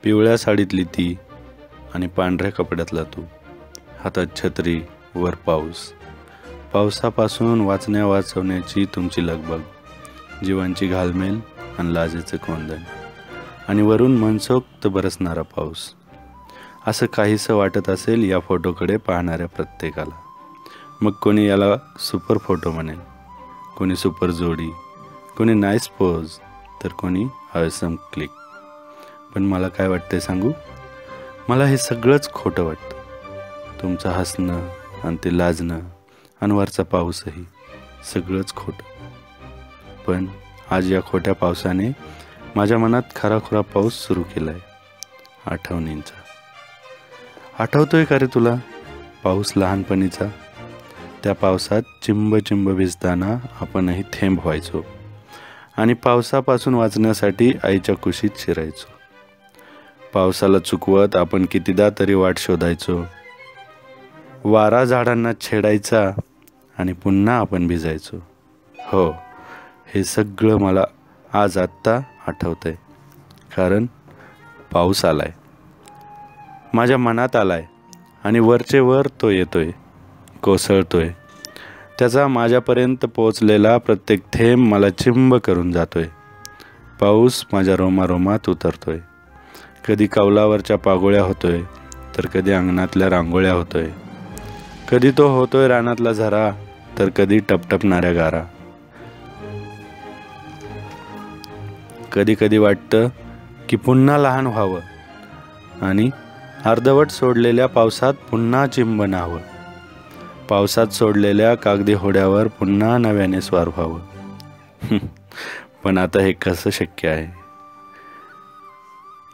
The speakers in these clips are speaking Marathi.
पिवळ्या साडीतली ती आणि पांढऱ्या कपड्यातला तू, हातात छत्री, वर पाऊस. पावसापासून वाचवण्याची तुमची लगबग, जीवांची घालमेल आणि लाजेचं कोंदण, आणि वरून मनसोक्त बरसणारा पाऊस. असं काहीसं वाटत असेल या फोटोकडे पाहणाऱ्या प्रत्येकाला. मग कोणी याला सुपर फोटो म्हणेल, कोणी सुपर जोडी, कोणी नाईस पोज, तर कोणी ऑसम क्लिक. पण मला काय वाटतंय सांगू? मला हे सगळंच खोटं वाटतं. तुमचं हसणं आणि ते लाजणं आणि वरचा पाऊसही सगळंच खोटं. पण आज या खोट्या पावसाने माझ्या मनात खराखुरा पाऊस सुरू केला आहे, आठवणींचा. आठवतोय का रे तुला पाऊस लहानपणीचा? त्या पावसात चिंब चिंब भिजताना आपणही थेंब व्हायचो आणि पावसापासून वाचण्यासाठी आईच्या कुशीत शिरायचो. पावसाला चुकवत आपण कितीदा तरी वाट शोधायचो. वारा झाडांना छेडायचा आणि पुन्हा आपण भिजायचो. हो, हे सगळं मला आज आत्ता आठवतंय. कारण पाऊस आलाय, माझ्या मनात आलाय आणि वरचे वर तो येतोय, कोसळतोय. त्याचा माझ्यापर्यंत पोचलेला प्रत्येक थेंब मला चिंब करून जातोय. पाऊस माझ्या रोमारोमात उतरतोय. कधी कौलावरच्या पागोळ्या होतोय, तर कधी अंगणातल्या रांगोळ्या होतोय. कधी तो होतोय रानातला झरा, तर कधी टपटपणाऱ्या गारा. कधी कधी वाटतं की पुन्हा लहान व्हावं आणि अर्धवट सोडलेल्या पावसात पुन्हा चिंब न्हावं. पावसात सोडलेल्या कागदी होड्यावर पुन्हा नव्याने स्वार व्हावं. पण आता हे कसं शक्य आहे?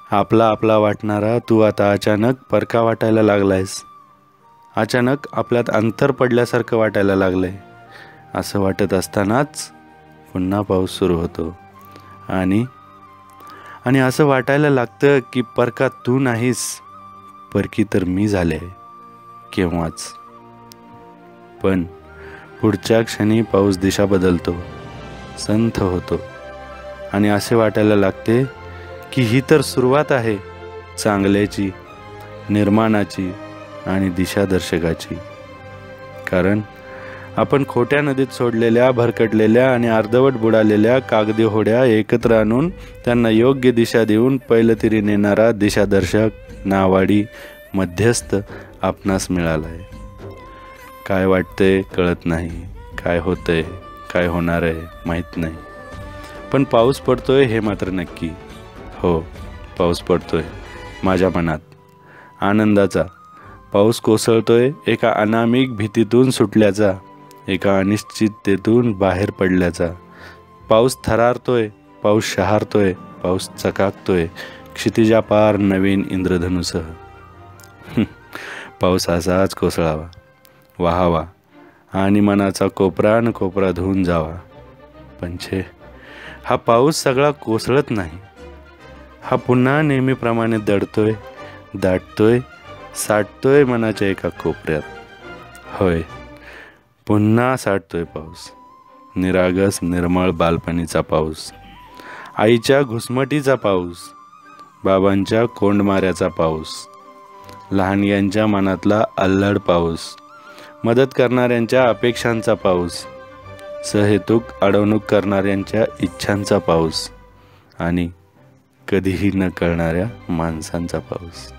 आपला वाटणारा तू आता अचानक परका वाटायला लागलायस. अचानक आपल्यात अंतर पडल्यासारखं वाटायला लागलंय. असं वाटत असतानाच पुन्हा पाऊस सुरू होतो आणि असं वाटायला लागतं की परका तू नाहीस, परकी तर मी झाले केव्हाच. पण पुढच्या क्षणी पाऊस दिशा बदलतो, संथ होतो आणि असे वाटायला लागते की ही तर सुरुवात आहे चांगल्याची, निर्माणाची आणि दिशादर्शकाची. कारण आपण खोट्या नदीत सोडलेल्या, भरकटलेल्या आणि अर्धवट बुडालेल्या कागदी होड्या एकत्र आणून त्यांना योग्य दिशा देऊन पैलतीरी नेणारा दिशादर्शक, नावाडी, मध्यस्थ आपणास मिळाला आहे. काय वाटतंय कळत नाही, काय होतंय, काय होणार आहे माहीत नाही. पण पाऊस पडतोय हे मात्र नक्की. हो, पाऊस पडतोय माझ्या मनात, आनंदाचा. पाऊस कोसळतोय एका अनामिक भीतीतून सुटल्याचा, एका अनिश्चिततेतून बाहेर पडल्याचा. पाऊस थरारतोय, पाऊस शहारतोय, पाऊस चकाकतोय क्षितिजापार नवीन इंद्रधनुसह. पाऊस असाच कोसळावा, वाहावा आणि मनाचा कोपरा न कोपरा धुवून जावा. पण छे, हा पाऊस सगळा कोसळत नाही. हा पुन्हा नेहमीप्रमाणे दडतोय, दाटतोय, साठतोय मनाच्या एका कोपऱ्यात. होय, पुन्हा साठतोय पाऊस. निरागस निर्मळ बालपणीचा पाऊस, आईच्या घुसमटीचा पाऊस, बाबांच्या कोंडमाऱ्याचा पाऊस, लहानग्यांच्या मनातला अल्लड पाऊस, मदत करणाऱ्यांच्या अपेक्षांचा पाऊस, सहेतुक अडवणूक करणाऱ्यांच्या इच्छांचा पाऊस आणि कधीही न कळणाऱ्या माणसांचा पाऊस.